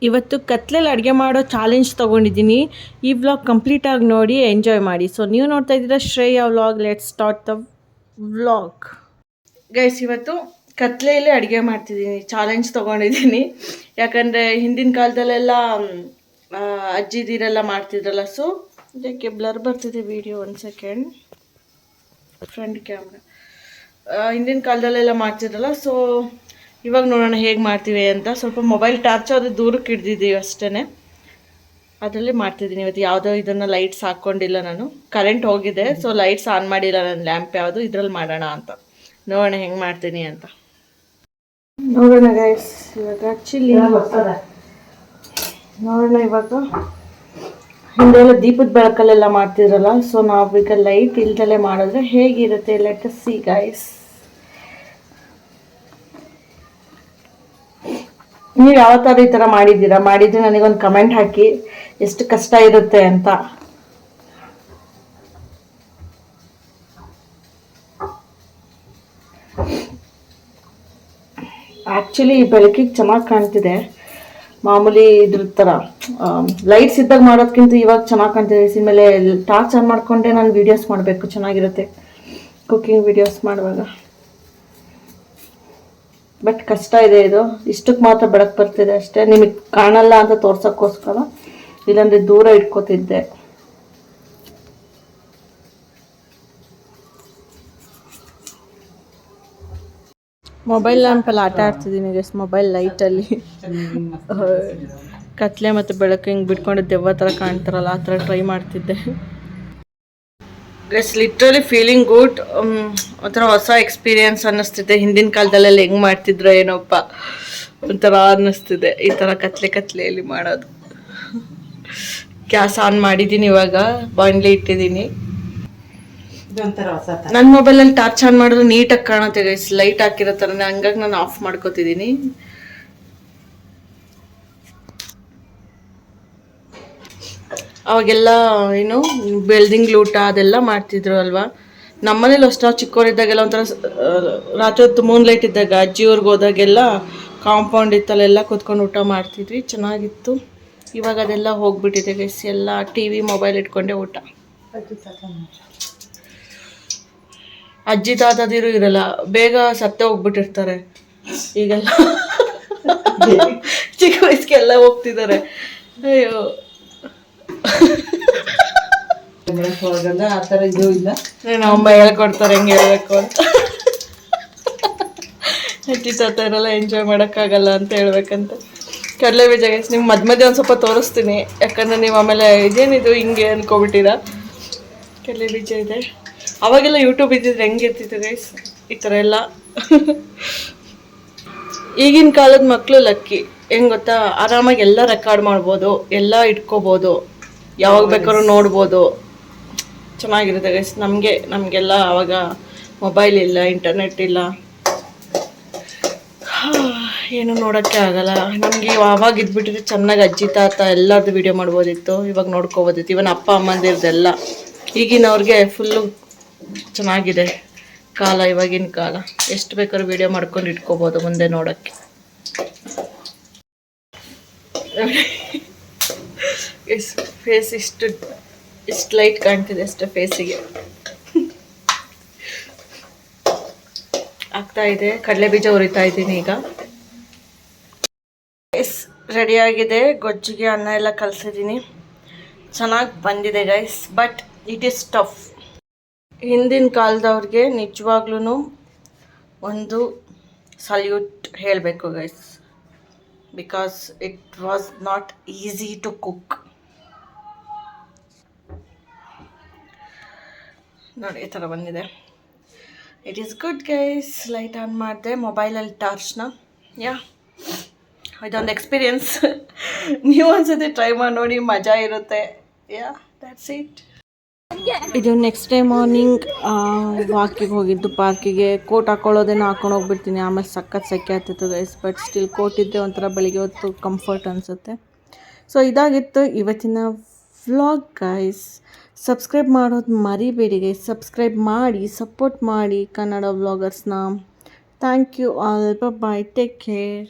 ಇವತ್ತು ಕತ್ಲೆಯಲ್ಲಿ ಅಡುಗೆ ಮಾಡೋ ಚಾಲೆಂಜ್ ತೊಗೊಂಡಿದ್ದೀನಿ. ಈ ವ್ಲಾಗ್ ಕಂಪ್ಲೀಟಾಗಿ ನೋಡಿ ಎಂಜಾಯ್ ಮಾಡಿ. ಸೊ ನೀವು ನೋಡ್ತಾ ಇದ್ದೀರಾ Shreya vlog. Let's start the vlog. Guys, ಇವತ್ತು ಕತ್ಲೆಯಲ್ಲಿ ಅಡುಗೆ ಮಾಡ್ತಿದ್ದೀನಿ. ಚಾಲೆಂಜ್ ತೊಗೊಂಡಿದ್ದೀನಿ. ಯಾಕಂದರೆ ಹಿಂದಿನ ಕಾಲದಲ್ಲೆಲ್ಲ ಅಜ್ಜಿದಿರೆಲ್ಲ ಮಾಡ್ತಿದ್ರಲ್ಲ. ಸೊ ಇದಕ್ಕೆ ಬ್ಲರ್ ಬರ್ತಿದೆ ವಿಡಿಯೋ. 1 ಸೆಕೆಂಡ್. Front camera. ಹಿಂದಿನ ಕಾಲದಲ್ಲೆಲ್ಲ ಮಾಡ್ತಿದ್ರಲ್ಲ. ಸೊ ಇವಾಗ ನೋಡೋಣ ಹೇಗೆ ಮಾಡ್ತೀವಿ ಅಂತ. ಸ್ವಲ್ಪ ಮೊಬೈಲ್ ಟಾರ್ಚ್ ಅದು ದೂರಕ್ಕೆ ಹಿಡ್ದಿದ್ದೀವಿ ಅಷ್ಟೇ. ಅದರಲ್ಲಿ ಮಾಡ್ತಿದ್ದೀನಿ ಇವತ್ತು. ಯಾವುದೋ ಇದನ್ನು ಲೈಟ್ಸ್ ಹಾಕ್ಕೊಂಡಿಲ್ಲ ನಾನು. ಕರೆಂಟ್ ಹೋಗಿದೆ, ಸೊ ಲೈಟ್ಸ್ ಆನ್ ಮಾಡಿಲ್ಲ ನನ್ನ ಲ್ಯಾಂಪ್ ಯಾವುದು. ಇದರಲ್ಲಿ ಮಾಡೋಣ ಅಂತ. ನೋಡೋಣ ಹೆಂಗೆ ಮಾಡ್ತೀನಿ ಅಂತ ನೋಡೋಣ ಗೈಸ್. ಇವಾಗ ಚಿಲ್ಲಿ ನೋಡೋಣ. ಇವಾಗ ಹಿಂದೆಲ್ಲ ದೀಪದ ಬೆಳಕಲ್ಲೆಲ್ಲ ಮಾಡ್ತಿದ್ರಲ್ಲ. ಸೊ ನಾವೀಗ ಲೈಟ್ ಇಲ್ದಲ್ಲೇ ಮಾಡಿದ್ರೆ ಹೇಗಿರುತ್ತೆ. Let us see guys. ನೀವು ಯಾವ ಥರ ಈ ಥರ ಮಾಡಿದ್ದೀರಾ? ಮಾಡಿದ್ರೆ ನನಗೊಂದು ಕಮೆಂಟ್ ಹಾಕಿ ಎಷ್ಟು ಕಷ್ಟ ಇರುತ್ತೆ ಅಂತ. ಆ್ಯಕ್ಚುಲಿ ಬೆಳಕಿಗೆ ಚೆನ್ನಾಗಿ ಕಾಣ್ತಿದೆ. ಮಾಮೂಲಿ ಇದ್ರ ಥರ ಲೈಟ್ಸ್ ಇದ್ದಾಗ ಮಾಡೋದಕ್ಕಿಂತ ಇವಾಗ ಚೆನ್ನಾಗಿ ಕಾಣ್ತಿದೆ. ಇನ್ಮೇಲೆ ಟಾರ್ಚ್ ಆನ್ ಮಾಡಿಕೊಂಡೆ ನಾನು ವೀಡಿಯೋಸ್ ಮಾಡಬೇಕು. ಚೆನ್ನಾಗಿರುತ್ತೆ ಕುಕ್ಕಿಂಗ್ ವೀಡಿಯೋಸ್ ಮಾಡುವಾಗ. ಬಟ್ ಕಷ್ಟ ಇದೆ ಇದು. ಇಷ್ಟಕ್ಕೆ ಮಾತ್ರ ಬೆಳಕು ಬರ್ತಿದೆ ಅಷ್ಟೇ. ನಿಮಗೆ ಕಾಣಲ್ಲ ಅಂತ ತೋರ್ಸೋಕ್ಕೋಸ್ಕರ, ಇಲ್ಲಾಂದರೆ ದೂರ ಇಟ್ಕೋತಿದ್ದೆ. ಮೊಬೈಲ್ ಲ್ಯಾಂಪಲ್ಲಿ ಆಟ ಆಡ್ತಿದ್ದೀನಿ ಗೈಸ್. ಮೊಬೈಲ್ ಲೈಟಲ್ಲಿ ಕತ್ಲೆ ಮತ್ತು ಬೆಳಕು ಹಿಂಗೆ ಬಿಟ್ಕೊಂಡು ದೆವ್ವ ಥರ ಕಾಣ್ತಾರಲ್ಲ, ಆ ಥರ ಟ್ರೈ ಮಾಡ್ತಿದ್ದೆ ಗೈಸ್. Literally feeling good. ಒಂಥರ ಹೊಸ ಎಕ್ಸ್ಪೀರಿಯನ್ಸ್ ಅನ್ನಿಸ್ತಿದೆ. ಹಿಂದಿನ ಕಾಲದಲ್ಲೆಲ್ಲ ಹೆಂಗೆ ಮಾಡ್ತಿದ್ರು ಏನೋಪ್ಪ ಒಂಥರ ಅನ್ನಿಸ್ತಿದೆ ಈ ಥರ ಕತ್ಲೆಯಲ್ಲಿ ಮಾಡೋದು. ಗ್ಯಾಸ್ ಆನ್ ಮಾಡಿದ್ದೀನಿ. ಇವಾಗ ಬಾಣಲಿ ಇಟ್ಟಿದ್ದೀನಿ. ನನ್ನ ಮೊಬೈಲಲ್ಲಿ ಟಾರ್ಚ್ ಆನ್ ಮಾಡಿದ್ರೆ ನೀಟಾಗಿ ಕಾಣುತ್ತೆ ಗೈಸ್, ಲೈಟ್ ಹಾಕಿರೋ ಥರನೇ. ಹಂಗಾಗಿ ನಾನು ಆಫ್ ಮಾಡ್ಕೋತಿದ್ದೀನಿ. ಅವಾಗೆಲ್ಲ ಏನು ಬೆಳ್ದಿಂಗ್ ಲೂಟ ಅದೆಲ್ಲ ಮಾಡ್ತಿದ್ರು ಅಲ್ವಾ. ನಮ್ಮನೇಲಿ ಅಷ್ಟು ನಾವು ಚಿಕ್ಕವರಿದ್ದಾಗೆಲ್ಲ ಒಂಥರ ರಾತ್ರಿ ಹೊತ್ತು ಮೂನ್ ಲೈಟ್ ಇದ್ದಾಗ ಅಜ್ಜಿಯವ್ರಿಗೆ ಹೋದಾಗೆಲ್ಲ ಕಾಂಪೌಂಡ್ ಇತ್ತಲ್ಲೆಲ್ಲ ಕೂತ್ಕೊಂಡು ಊಟ ಮಾಡ್ತಿದ್ವಿ. ಚೆನ್ನಾಗಿತ್ತು. ಇವಾಗ ಅದೆಲ್ಲ ಹೋಗ್ಬಿಟ್ಟಿದೆ ಗೈಸ್. ಎಲ್ಲ ಟಿ ವಿ ಮೊಬೈಲ್ ಇಟ್ಕೊಂಡೆ ಊಟ. ಅಜ್ಜಿ ತಾತದಿರು ಇರಲ್ಲ, ಬೇಗ ಸತ್ತೇ ಹೋಗ್ಬಿಟ್ಟಿರ್ತಾರೆ. ಈಗೆಲ್ಲ ಚಿಕ್ಕ ವಯಸ್ಸಿಗೆಲ್ಲ ಹೋಗ್ತಿದ್ದಾರೆ. ಅಯ್ಯೋ, ಆ ಥರ ಇದು ಇಲ್ಲ. ನಮ್ಮಮ್ಮ ಹೇಳ್ಕೊಡ್ತಾರೆ ಹೆಂಗೆ ಹೇಳ್ಬೇಕು ಅಂತ. ಅಜ್ಜಿ ತಾತ ಇರಲ್ಲ, ಎಂಜಾಯ್ ಮಾಡೋಕ್ಕಾಗಲ್ಲ ಅಂತ ಹೇಳ್ಬೇಕಂತ. ಕಡಲೆ ಬೀಜ ಗೈಸ್ ನಿಮ್ಗೆ ಮಧ್ಯೆ ಒಂದು ಸ್ವಲ್ಪ ತೋರಿಸ್ತೀನಿ. ಯಾಕಂದರೆ ನೀವು ಆಮೇಲೆ ಇದೇನಿದು ಹಿಂಗೆ ಅಂದ್ಕೊಬಿಟ್ಟಿರಾ. ಕಡಲೆ ಬೀಜ ಇದೆ. ಅವಾಗೆಲ್ಲ ಯೂಟ್ಯೂಬ್ ಇದ್ದಿದ್ರೆ ಹೆಂಗಿರ್ತಿತ್ತು ಗೈಸ್ ಈ ಥರ ಎಲ್ಲ. ಈಗಿನ ಕಾಲದ ಮಕ್ಕಳು ಲಕ್ಕಿ. ಹೆಂಗೆ ಗೊತ್ತಾ, ಆರಾಮಾಗಿ ಎಲ್ಲ ರೆಕಾರ್ಡ್ ಮಾಡ್ಬೋದು, ಎಲ್ಲ ಇಟ್ಕೋಬೋದು, ಯಾವಾಗ ಬೇಕಾದ್ರೂ ನೋಡ್ಬೋದು. ಚೆನ್ನಾಗಿರುತ್ತೆ ಗೈಸ್. ನಮಗೆಲ್ಲ ಆವಾಗ ಮೊಬೈಲ್ ಇಲ್ಲ, ಇಂಟರ್ನೆಟ್ ಇಲ್ಲ, ಏನು ನೋಡೋಕ್ಕೆ ಆಗಲ್ಲ. ನಮಗೆ ಆವಾಗ ಇದ್ಬಿಟ್ಟಿದ್ರೆ ಚೆನ್ನಾಗಿ ಅಜ್ಜಿ ತಾತ ಎಲ್ಲರದ್ದು ವೀಡಿಯೋ ಮಾಡ್ಬೋದಿತ್ತು. ಇವಾಗ ನೋಡ್ಕೋಬೋದಿತ್ತು. ಇವನ್ ಅಪ್ಪ ಅಮ್ಮಂದಿರದೆಲ್ಲ. ಈಗಿನವ್ರಿಗೆ ಫುಲ್ಲು ಚೆನ್ನಾಗಿದೆ ಕಾಲ. ಇವಾಗಿನ ಕಾಲ ಎಷ್ಟು ಬೇಕಾದ್ರೂ ವೀಡಿಯೋ ಮಾಡ್ಕೊಂಡು ಇಟ್ಕೋಬೋದು ಮುಂದೆ ನೋಡೋಕ್ಕೆ. ಫೇಸ್ ಇಷ್ಟು ಲೈಟ್ ಕಾಣ್ತಿದೆ ಅಷ್ಟೇ ಫೇಸಿಗೆ. ಆಗ್ತಾ ಇದೆ. ಕಡಲೆ ಬೀಜ ಹುರಿತಾ ಇದ್ದೀನಿ ಈಗ. ರೆಡಿಯಾಗಿದೆ. ಗೊಜ್ಜಿಗೆ ಅನ್ನ ಎಲ್ಲ ಕಲಸಿದ್ದೀನಿ. ಚೆನ್ನಾಗಿ ಬಂದಿದೆ guys. But it is tough. ಹಿಂದಿನ ಕಾಲದವ್ರಿಗೆ ನಿಜವಾಗ್ಲೂ ಒಂದು ಸಲ್ಯೂಟ್ ಹೇಳಬೇಕು guys. Because it was not easy to cook. ನೋಡಿ ಈ ಥರ ಬಂದಿದೆ. It is good guys. Light on ಮಾಡಿದೆ ಮೊಬೈಲಲ್ಲಿ ಟಾರ್ಚ್ನ. ಇದೊಂದು ಎಕ್ಸ್ಪೀರಿಯನ್ಸ್. ನೀವು ಒಂದ್ಸತಿ ಟ್ರೈ ಮಾಡಿ ನೋಡಿ, ಮಜಾ ಇರುತ್ತೆ. That's it. ಇದು ನೆಕ್ಸ್ಟ್ ಡೇ ಮಾರ್ನಿಂಗ್ ವಾಕಿಗೆ ಹೋಗಿದ್ದು ಪಾರ್ಕಿಗೆ. ಕೋಟ್ ಹಾಕೊಳ್ಳೋದೇನೋ ಹಾಕೊಂಡು ಹೋಗ್ಬಿಡ್ತೀನಿ. ಆಮೇಲೆ ಸಖತ್ ಸೆಕೆ ಆಗ್ತಿತ್ತು ಗೈಸ್. ಬಟ್ ಸ್ಟಿಲ್ ಕೋಟ್ ಇದ್ದರೆ ಒಂಥರ ಬೆಳಿಗ್ಗೆ ಹೊತ್ತು ಕಂಫರ್ಟ್ ಅನಿಸುತ್ತೆ. ಸೊ ಇದಾಗಿತ್ತು ಇವತ್ತಿನ ವ್ಲಾಗ್ ಗೈಸ್. ಸಬ್ಸ್ಕ್ರೈಬ್ ಮಾಡೋದು ಮರಿಬೇಡಿ ಗೈಸ್. ಸಬ್ಸ್ಕ್ರೈಬ್ ಮಾಡಿ, ಸಪೋರ್ಟ್ ಮಾಡಿ ಕನ್ನಡ ವ್ಲಾಗರ್ಸ್ನ. Thank you all. Bye. Take care.